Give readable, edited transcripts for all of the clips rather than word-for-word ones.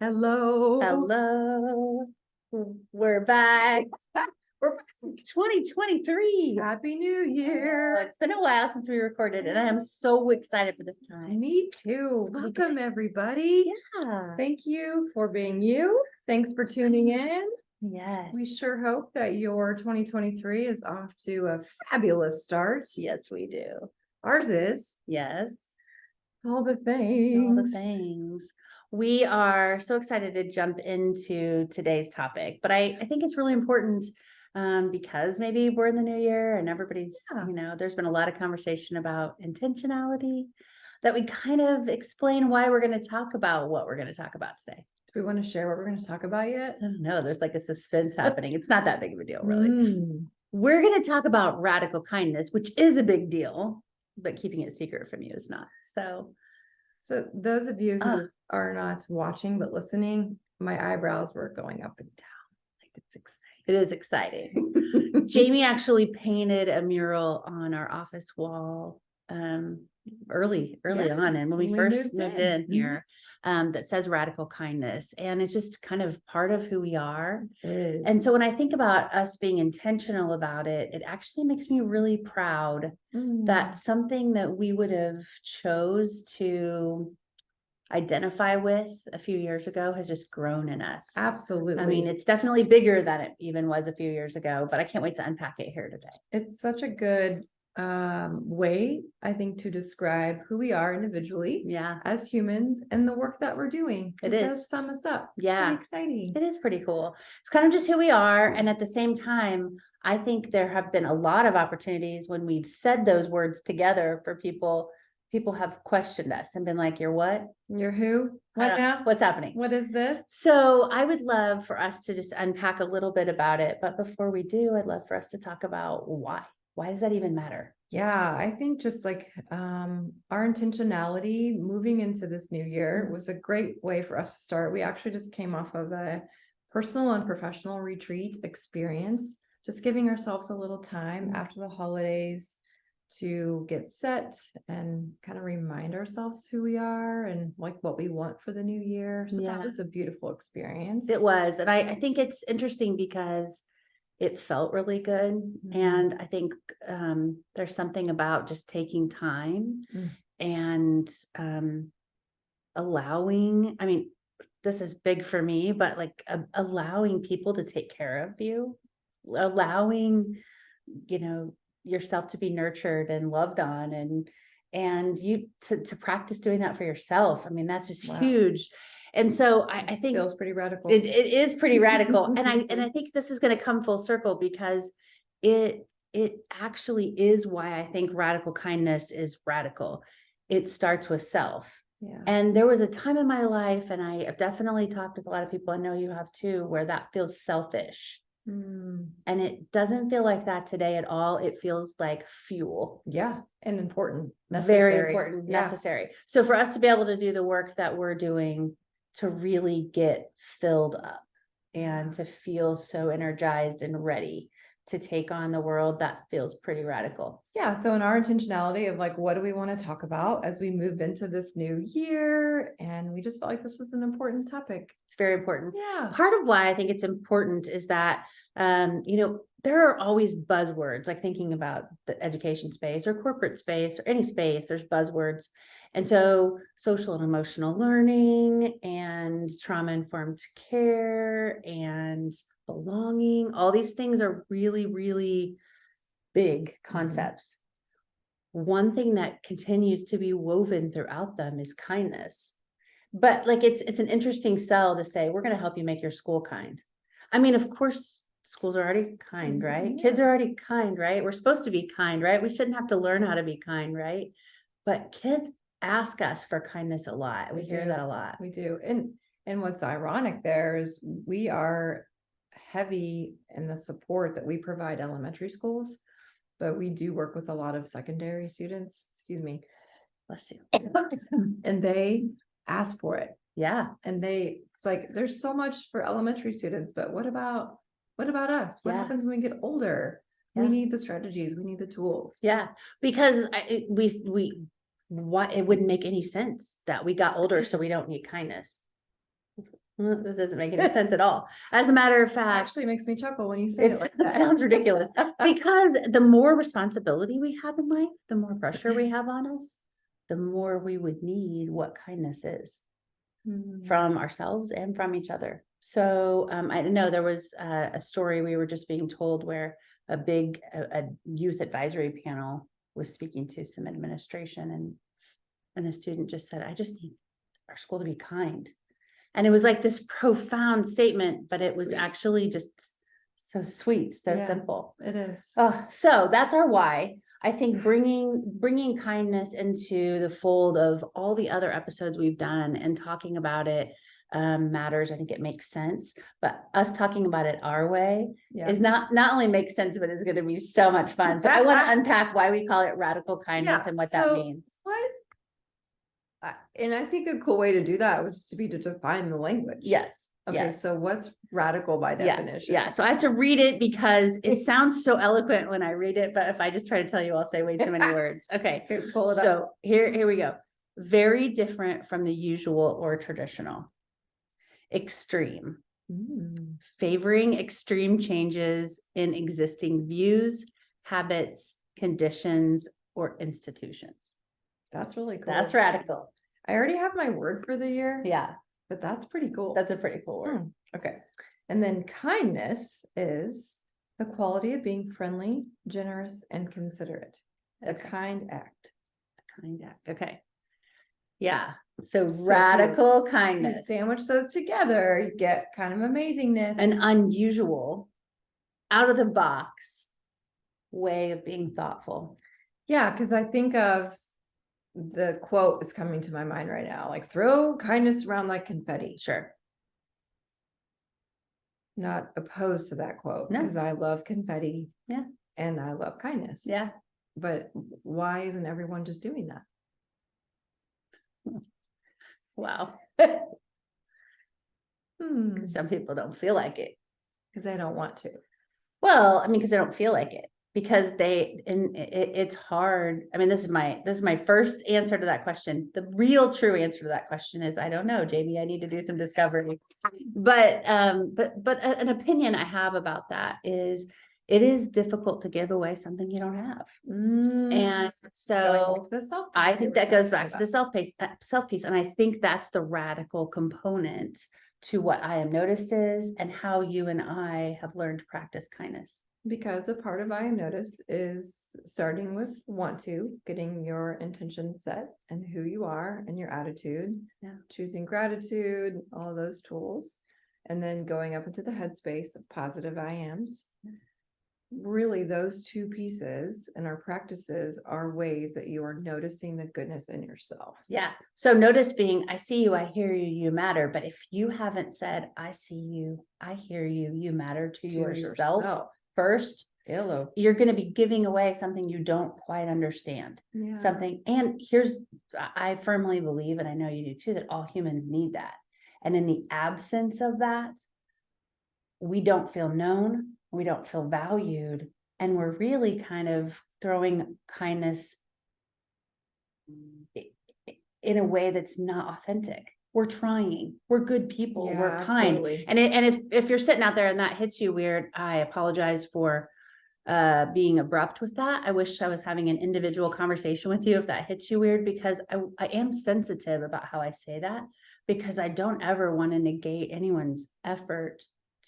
Hello. Hello. We're back. We're back. 2023. Happy New Year. It's been a while since we recorded, and I am so excited for this time. Me too. Welcome, everybody. Yeah. Thank you for being you. Thanks for tuning in. Yes. We sure hope that your 2023 is off to a fabulous start. Yes, we do. Ours is. Yes. All the things. All the things. We are so excited to jump into today's topic, but I think it's really important because maybe we're in the new year and everybody's, there's been a lot of conversation about intentionality, that we kind of explain why we're going to talk about what we're going to talk about today. Do we want to share what we're going to talk about yet? I don't know. There's like a suspense happening. It's not that big of a deal, really. We're going to talk about radical kindness, which is a big deal, but keeping it secret from you is not. So those of you who are not watching but listening, my eyebrows were going up and down. Like, it's exciting. It is exciting. Jaime actually painted a mural on our office wall early on, and when we first moved in here, that says radical kindness, and it's just kind of part of who we are. And so when I think about us being intentional about it, it actually makes me really proud that something that we would have chose to identify with a few years ago has just grown in us. Absolutely. I mean, it's definitely bigger than it even was a few years ago, but I can't wait to unpack it here today. It's such a good way, I think, to describe who we are individually, as humans, and the work that we're doing. It does sum us up. It's pretty exciting. It is pretty cool. It's kind of just who we are, and at the same time, I think there have been a lot of opportunities when we've said those words together for people. People have questioned us and been like, "You're what? You're who? What now? What's happening? What is this?" So I would love for us to just unpack a little bit about it. But before we do, I'd love for us to talk about why. Why does that even matter? Yeah, I think just like our intentionality moving into this new year was a great way for us to start. We actually just came off of a personal and professional retreat experience, just giving ourselves a little time after the holidays to get set and kind of remind ourselves who we are and like what we want for the new year. So that was a beautiful experience. It was. And I think it's interesting because it felt really good. And I think there's something about just taking time and allowing, I mean, this is big for me, but like allowing people to take care of you, allowing, yourself to be nurtured and loved on, and you to practice doing that for yourself. I mean, that's just huge. And so I think feels pretty radical. It is pretty radical. And I think this is going to come full circle because it actually is why I think radical kindness is radical. It starts with self. Yeah. And there was a time in my life, and I have definitely talked with a lot of people, I know you have too, where that feels selfish. And it doesn't feel like that today at all. It feels like fuel. Yeah. And important. Necessary. Very important. Necessary. So for us to be able to do the work that we're doing, to really get filled up and to feel so energized and ready to take on the world, that feels pretty radical. Yeah. So in our intentionality of like, what do we want to talk about as we move into this new year? And we just felt like this was an important topic. It's very important. Yeah. Part of why I think it's important is that, there are always buzzwords, like thinking about the education space or corporate space or any space, there's buzzwords. And so social and emotional learning and trauma-informed care and belonging, all these things are really, really big concepts. One thing that continues to be woven throughout them is kindness. But like, it's an interesting sell to say, we're going to help you make your school kind. I mean, of course, schools are already kind, right? Kids are already kind, right? We're supposed to be kind, right? We shouldn't have to learn how to be kind, right? But kids ask us for kindness a lot. We hear that a lot. We do. And what's ironic there is we are heavy in the support that we provide elementary schools, but we do work with a lot of secondary students. Excuse me. Bless you. And they ask for it. Yeah. And it's like, there's so much for elementary students, but what about us? What happens when we get older? We need the strategies. We need the tools. Yeah. Because it wouldn't make any sense that we got older, so we don't need kindness. Well, that doesn't make any sense at all. As a matter of fact, Actually makes me chuckle when you say it it's, like it that. sounds ridiculous because the more responsibility we have in life, the more pressure we have on us, the more we would need what kindness is from ourselves and from each other. So I know there was a story we were just being told where a youth advisory panel was speaking to some administration, and a student just said, I just need our school to be kind. And it was like this profound statement, but it was Sweet. actually just so sweet, so Yeah. simple. It is. Oh, so that's our why. I think bringing kindness into the fold of all the other episodes we've done and talking about it matters. I think it makes sense, but us talking about it our way Yeah. is not only makes sense, but it's going to be so much fun. So I want to unpack why we call it radical kindness and what that means. And I think a cool way to do that would just be to define the language. Yes. Okay, Yes. so what's radical by definition? Yeah. So I have to read it because it sounds so eloquent when I read it, but if I just try to tell you, I'll say way too many words. Okay. Okay, pull it up. So here we go. Very different from the usual or traditional. Extreme. Favoring extreme changes in existing views, habits, conditions, or institutions. That's really cool. That's radical. I already have my word for the year. Yeah. But that's pretty cool. That's a pretty cool word. Okay. And then kindness is the quality of being friendly, generous, and considerate. A kind act. A kind act. Okay. Yeah. So So radical You kindness. sandwich those together, you get kind of amazingness. An unusual, out of the box way of being thoughtful. Yeah, because I think of the quote is coming to my mind right now, like throw kindness around like confetti. Sure. Not opposed to that quote No. because I love confetti. Yeah. And I love kindness. Yeah. But why isn't everyone just doing that? Wow. Hmm. Some people don't feel like it. Because they don't want to. Well, I mean, because they don't feel like it. Because it's hard. I mean, this is my first answer to that question. The real true answer to that question is, I don't know, Jamie, I need to do some discovery. But an opinion I have about that is it is difficult to give away something you don't have. And so I think that goes back to the self piece. And I think that's the radical component to what I am noticed is and how you and I have learned to practice kindness. Because a part of I am noticed is starting with getting your intention set and who you are and your attitude, choosing gratitude, all those tools, and then going up into the headspace of positive I ams. Really, those two pieces and our practices are ways that you are noticing the goodness in yourself. Yeah. So notice being, I see you, I hear you, you matter. But if you haven't said, I see you, I hear you, you matter to yourself first, you're going to be giving away something you don't quite understand. Something. And I firmly believe, and I know you do too, that all humans need that. And in the absence of that, we don't feel known, we don't feel valued, and we're really kind of throwing kindness in a way that's not authentic. We're trying, we're good people, we're kind. Absolutely. And if you're sitting out there and that hits you weird, I apologize for being abrupt with that. I wish I was having an individual conversation with you if that hits you weird, because I am sensitive about how I say that, because I don't ever want to negate anyone's effort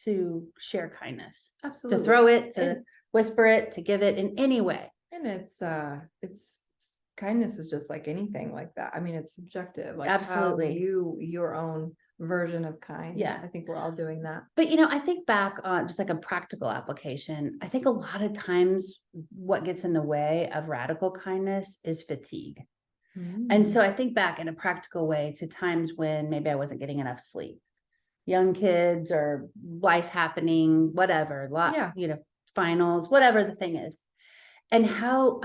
to share kindness. Absolutely. To throw it, to whisper it, to give it in any way. And it's kindness is just like anything like that. I mean, it's subjective. Like absolutely, your own version of kind. Yeah, I think we're all doing that. But I think back on just like a practical application. I think a lot of times what gets in the way of radical kindness is fatigue. And so I think back in a practical way to times when maybe I wasn't getting enough sleep, young kids or life happening, whatever, finals, whatever the thing is, and how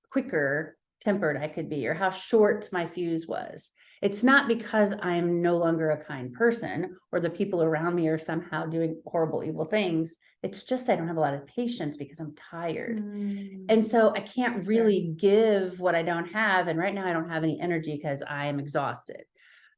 quicker tempered I could be, or how short my fuse was. It's not because I'm no longer a kind person or the people around me are somehow doing horrible, evil things. It's just I don't have a lot of patience because I'm tired. And so I can't really give what I don't have. And right now I don't have any energy because I am exhausted.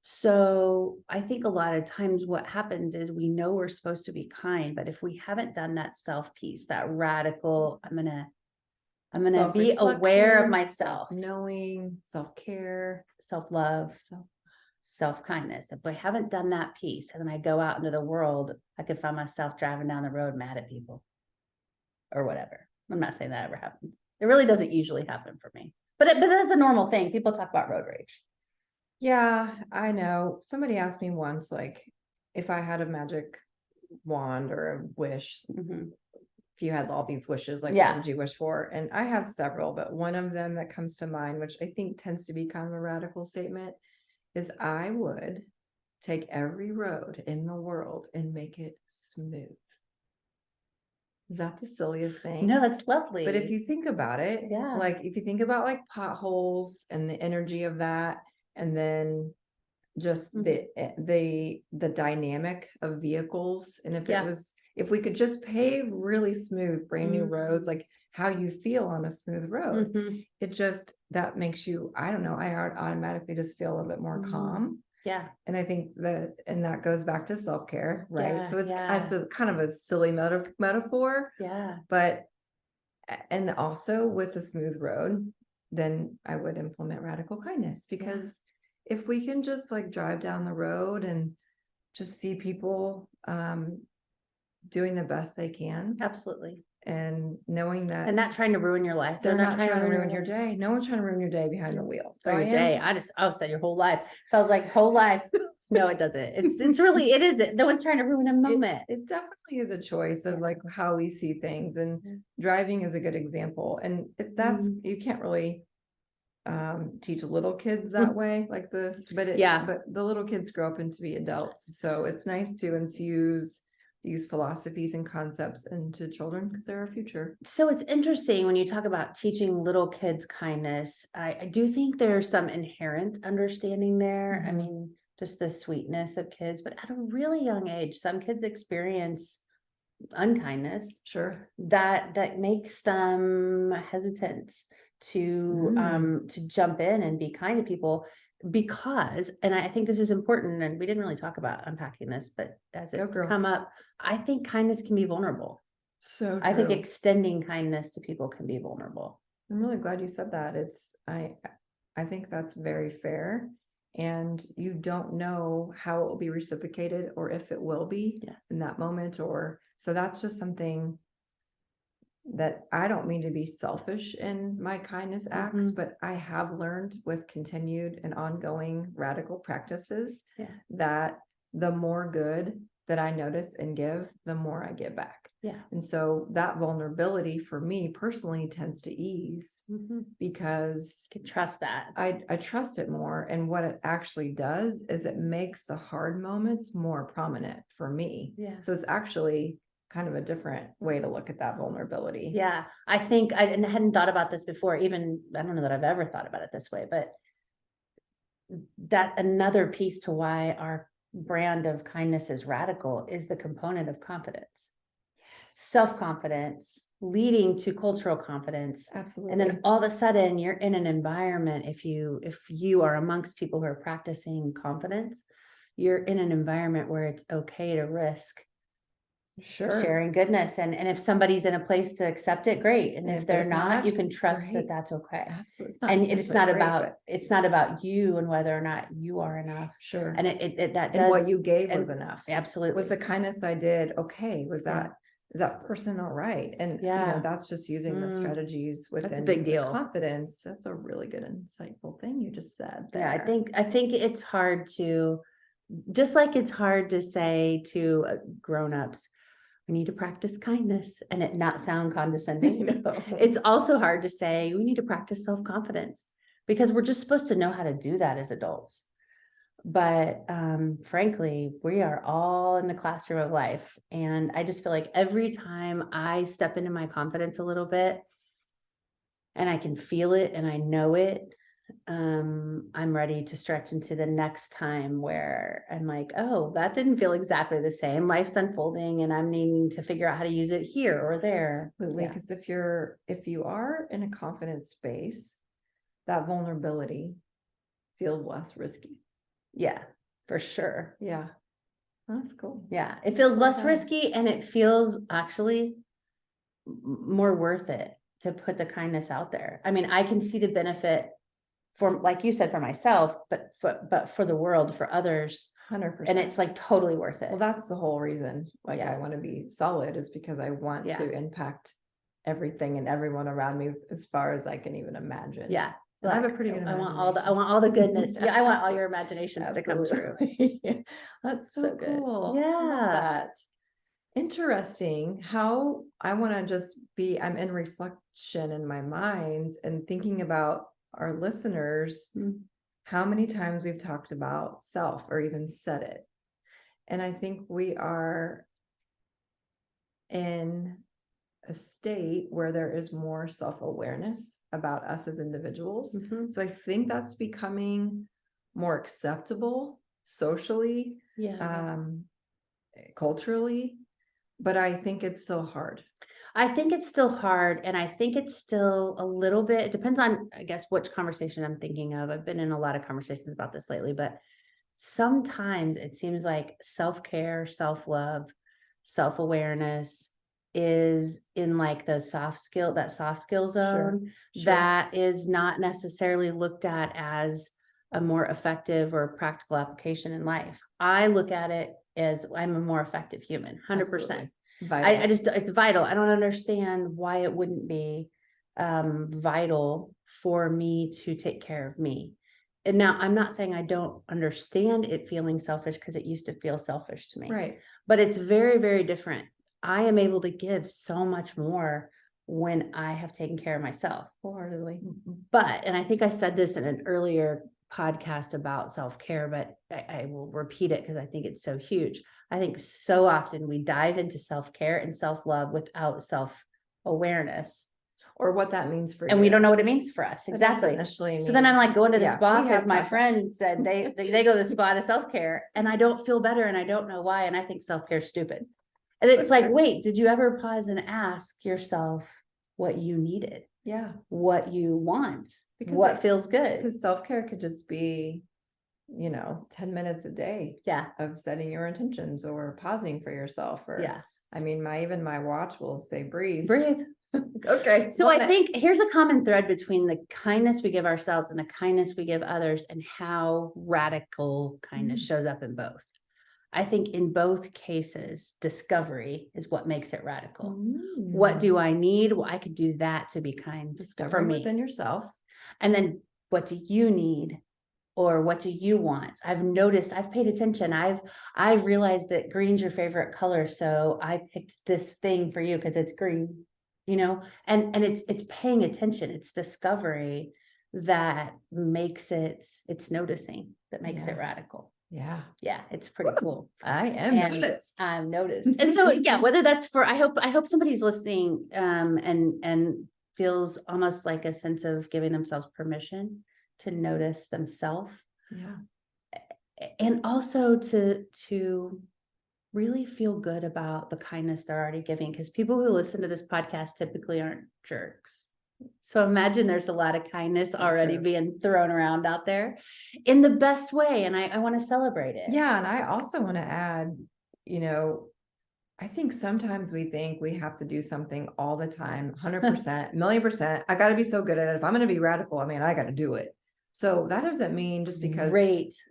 So I think a lot of times what happens is we know we're supposed to be kind, but if we haven't done that self piece, that radical, I'm gonna be aware of Self-reflection, myself, knowing, self-care, self-love, self-kindness. If I haven't done that piece and then I go out into the world, I could find myself driving down the road mad at people or whatever. I'm not saying that ever happens. It really doesn't usually happen for me, but that's a normal thing. People talk about road rage. yeah, I know. Somebody asked me once, like, if I had a magic wand or a wish, Mhm. if you had all these wishes, like, Yeah. what would you wish for? And I have several, but one of them that comes to mind, which I think tends to be kind of a radical statement, is I would take every road in the world and make it smooth. Is that the silliest thing? No, that's lovely. But if you think about it, Yeah. like if you think about like potholes and the energy of that, and then just the dynamic of vehicles, and if it Yeah. was, if we could just pave really smooth, brand new roads, Mhm. like how you feel on a smooth road, Mhm. it just, that makes you, I don't know, I automatically just feel a little bit more calm. Yeah. And I think that, and that goes back to self-care, right? Yeah, So it's yeah. a kind of a silly metaphor, Yeah. but and also with a smooth road, then I would implement radical kindness, because if we can just like drive down the road and just see people doing the best they can, Absolutely. and knowing that And not trying to ruin your life. they're not trying to ruin your life. day. No one's trying to ruin your day behind the wheel. So Or I your am. day. I said your whole life. Feels like whole life. No, it doesn't. It's really, it is. No one's trying to ruin a moment. It definitely is a choice of like how we see things, and Yeah. driving is a good example. And that's, Mhm. you can't really teach little kids that way, like Yeah. but the little kids grow up into be adults, so it's nice to infuse these philosophies and concepts into children, because they're our future. So it's interesting when you talk about teaching little kids kindness. I do think there's some inherent understanding there. I Mhm. mean, just the sweetness of kids, but at a really young age, some kids experience unkindness Sure. that makes them hesitant to jump in and be kind to people, because, and I think this is important, and we didn't really talk about unpacking this, but as Go it's girl. come up, I think kindness can be vulnerable. So I think true. extending kindness to people can be vulnerable. I'm really glad you said that. It's I think that's very fair, and you don't know how it will be reciprocated, or if it will be Yeah. in that moment, or so that's just something that I don't mean to be selfish in my kindness acts, but I have learned with continued and ongoing radical practices Yeah. that the more good that I notice and give, the more I give back. Yeah. And so that vulnerability for me personally tends to ease, because You can trust that. I trust it more. And what it actually does is it makes the hard moments more prominent for me. Yeah. So it's actually kind of a different way to look at that vulnerability. Yeah, I think I hadn't thought about this before. Even I don't know that I've ever thought about it this way, but that another piece to why our brand of kindness is radical is the component of confidence, self-confidence, leading to cultural confidence. Absolutely. And then all of a sudden you're in an environment, if you are amongst people who are practicing confidence, you're in an environment where it's okay to risk sharing goodness. And if somebody's in a place to accept it, great. And if they're not, you can trust that that's okay. Absolutely. And it's not about you and whether or not you are enough. Sure. And it that And does, what you gave was enough. Absolutely. Was the kindness I did okay? Was that, is that person all right? And you know, that's just using the strategies within that's a big deal. Confidence. That's a really good, insightful thing you just said there. Yeah, I think it's hard to, just like it's hard to say to grown-ups, we need to practice kindness and it not sound condescending. It's also hard to say we need to practice self-confidence, because we're just supposed to know how to do that as adults. But frankly, we are all in the classroom of life. And I just feel like every time I step into my confidence a little bit and I can feel it and I know it, I'm ready to stretch into the next time where I'm like, oh, that didn't feel exactly the same. Life's unfolding and I'm needing to figure out how to use it here or there. Absolutely. Because if you are in a confident space, that vulnerability feels less risky. Yeah, for sure. Yeah. That's cool. Yeah, it feels less Okay. risky and it feels actually more worth it to put the kindness out there. I mean, I can see the benefit for, like you said, for myself, but for the world, for others, 100%. and it's like totally worth it. Well, that's the whole reason, like, Yeah. I want to be solid is because I want Yeah. to impact everything and everyone around me as far as I can even imagine. Yeah. And I have a pretty good I want all the goodness. Yeah, I want all your imaginations to come true. Absolutely. That's so good. cool. I love Yeah. that. Interesting how I want to just be, I'm in reflection in my mind and thinking about our listeners, Mm. how many times we've talked about self or even said it. And I think we are in a state where there is more self-awareness about us as individuals. Mhm. So I think that's becoming more acceptable socially, Yeah. culturally, but I think it's so hard. I think it's still hard, and I think it's still a little bit, it depends on, I guess, which conversation I'm thinking of. I've been in a lot of conversations about this lately, but sometimes it seems like self-care, self-love, self-awareness is in like that soft skill zone Sure. that is not necessarily looked at as a more effective or practical application in life. I look at it as I'm a more effective human, 100%. Absolutely. Vital. I just, it's vital. I don't understand why it wouldn't be vital for me to take care of me. And now I'm not saying I don't understand it feeling selfish, because it used to feel selfish to me. Right. But it's very, very different. I am able to give so much more when I have taken care of myself. Wholeheartedly. But, and I think I said this in an earlier podcast about self-care, but I will repeat it because I think it's so huge. I think so often we dive into self-care and self-love without self-awareness, Or what that means for and you. we don't know what it means for us. It doesn't Exactly. initially So then mean- I'm like going to the Yeah, spa we because have my talked- friend said they go to the spa to self-care, and I don't feel better and I don't know why, and I think self-care is stupid. And it's like, wait, did you ever pause and ask yourself what you needed, Yeah. what you want, Because what feels good? Because self-care could just be, 10 minutes a day Yeah, of setting your intentions or pausing for yourself. Or, yeah. I mean, even my watch will say, breathe. Breathe. Okay. So I think here's a common thread between the kindness we give ourselves and the kindness we give others, and how radical kindness shows up in both. I think in both cases, discovery is what makes it radical. What do I need? Well, I could do that to be kind for Discovering me. within yourself. And then what do you need? Or what do you want? I've noticed, I've paid attention. I've realized that green's your favorite color. So I picked this thing for you because it's green, and it's paying attention. It's discovery that makes it's noticing that makes it radical. Yeah. Yeah, it's pretty cool. I am noticed. I'm noticed. And so, yeah, whether that's for, I hope somebody's listening, and feels almost like a sense of giving themselves permission to notice themselves. Yeah. And also to really feel good about the kindness they're already giving, because people who listen to this podcast typically aren't jerks. So imagine there's a lot of kindness already being thrown around out there in the best way. And I want to celebrate it. Yeah. And I also want to add, I think sometimes we think we have to do something all the time, 100%, million%. I got to be so good at it. If I'm going to be radical, I got to do it. So that doesn't mean just because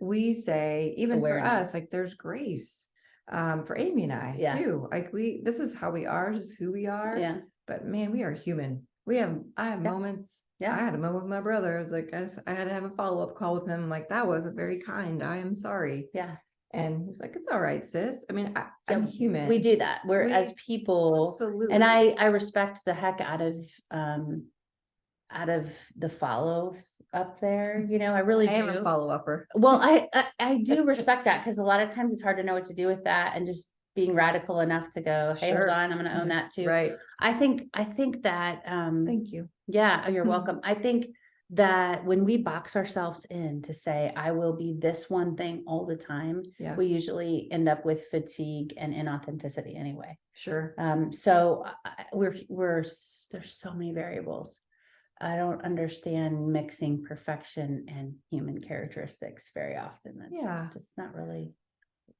we say, even for us, like there's grace for Amy and I too. Like this is how we are, just who we are. Yeah. But man, we are human. I have moments. Yeah. I had a moment with my brother. I was like, I had to have a follow-up call with him. Like, that wasn't very kind. I am sorry. Yeah. And he's like, it's all right, sis. I'm human. We do that. As people. Absolutely. And I respect the heck out of the follow up there. I really do. I am a follow-upper. Well, I do respect that, because a lot of times it's hard to know what to do with that, and just being radical enough to go, hey, hold on, I'm going to own that too. Right. I think that, thank you. Yeah, you're welcome. I think that when we box ourselves in to say, I will be this one thing all the time, we usually end up with fatigue and inauthenticity anyway. Sure. So there's so many variables. I don't understand mixing perfection and human characteristics very often. That's Yeah. just not really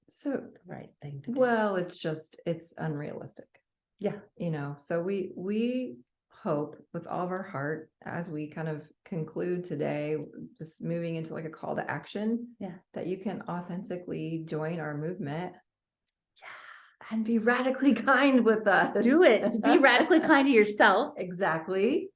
So, the right thing to do. well, it's unrealistic. Yeah. You know, so we hope with all of our heart, as we kind of conclude today, just moving into like a call to action, Yeah. that you can authentically join our movement. Yeah. And be radically kind with us. Do it. Be radically kind to yourself. Exactly.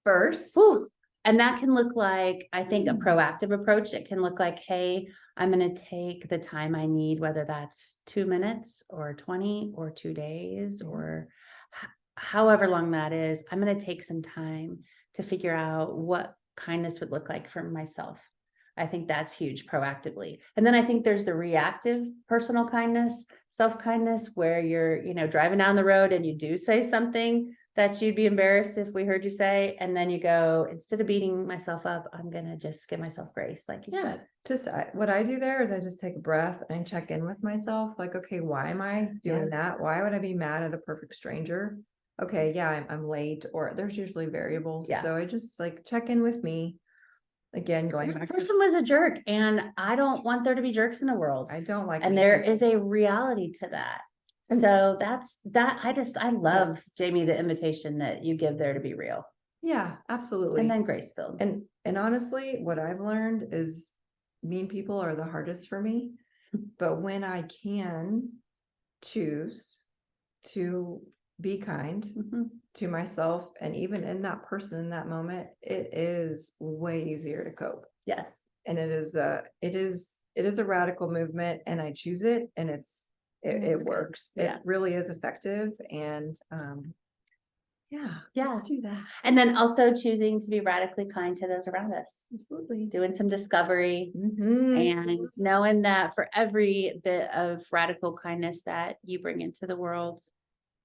First. Whew. And that can look like, I think, a Mm. proactive approach. It can look like, hey, I'm going to take the time I need, whether that's 2 minutes or 20 or 2 days or however long that is. I'm going to take some time to figure out what kindness would look like for myself. I think that's huge, proactively. And then I think there's the reactive personal kindness, self-kindness, where you're, driving down the road and you do say something that you'd be embarrassed if we heard you say, and then you go, instead of beating myself up, I'm gonna just give myself grace, like you said. Just what I do there is I just take a breath and check in with myself. Like, okay, why am I doing that? Why would I be mad at a perfect stranger? Okay, yeah, I'm late, or there's usually variables. Yeah. So I just like check in with me. Again, going That back to, person was a jerk, and I don't want there to be jerks in the world. I don't like, And mean there people. is a reality to that. And- So that's that. I love, Yes. Jamie, the invitation that you give there to be real Yeah, absolutely. and then grace filled. And honestly, what I've learned is mean people are the hardest for me. But when I can choose to be kind Mhm. to myself, and even in that person in that moment, it is way easier to cope. Yes. And it is a radical movement, and I choose it, and it That's good. works. Yeah. It really is effective. And Yeah. let's do that. And then also choosing to be radically kind to those around us, Absolutely. doing some discovery Mhm. and knowing that for every bit of radical kindness that you bring into the world,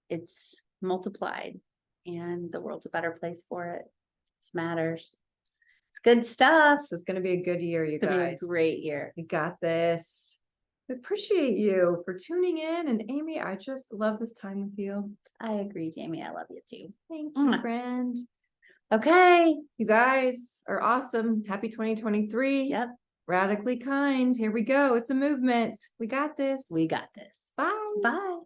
it's multiplied and the world's a better place for it. This matters. It's good stuff. This is going to be a good year, you It's gonna be a guys. great year. You got this. I appreciate you for tuning in. And Amy, I just love this time with you. I agree, Jamie. I love you too. Thank you, friend. Okay. You guys are awesome. Happy 2023. Yep. Radically kind. Here we go. It's a movement. We got this. We got this. Bye. Bye.